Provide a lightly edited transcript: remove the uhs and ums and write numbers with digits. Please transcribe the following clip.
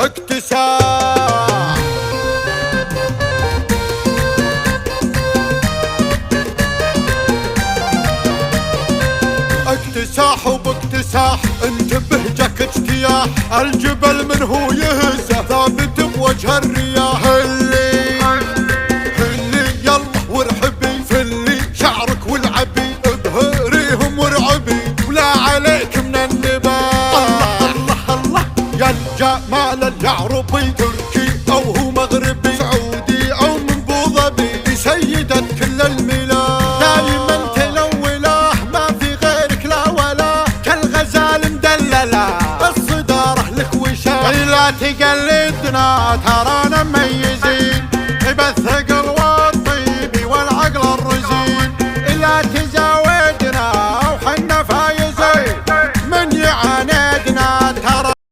اكتساح. اكتساح وباكتساح انتبه جاك اجتياح، الجبل من هو يهزه ثابت بوجه الرياح. هلي يلا وارحبي فلي شعرك والعبي، ابهريهم وارعبي ولا عليك من النباح. الله الله الله يا الجمال اليعربي، تركي او هو مغربي، سعودي او من بوظبي، سيدة كل الملاح دايما تلوله، ما في غيرك لا ولا، كالغزال مدلله الصداره لك وشاح. لا تقلدنا ترى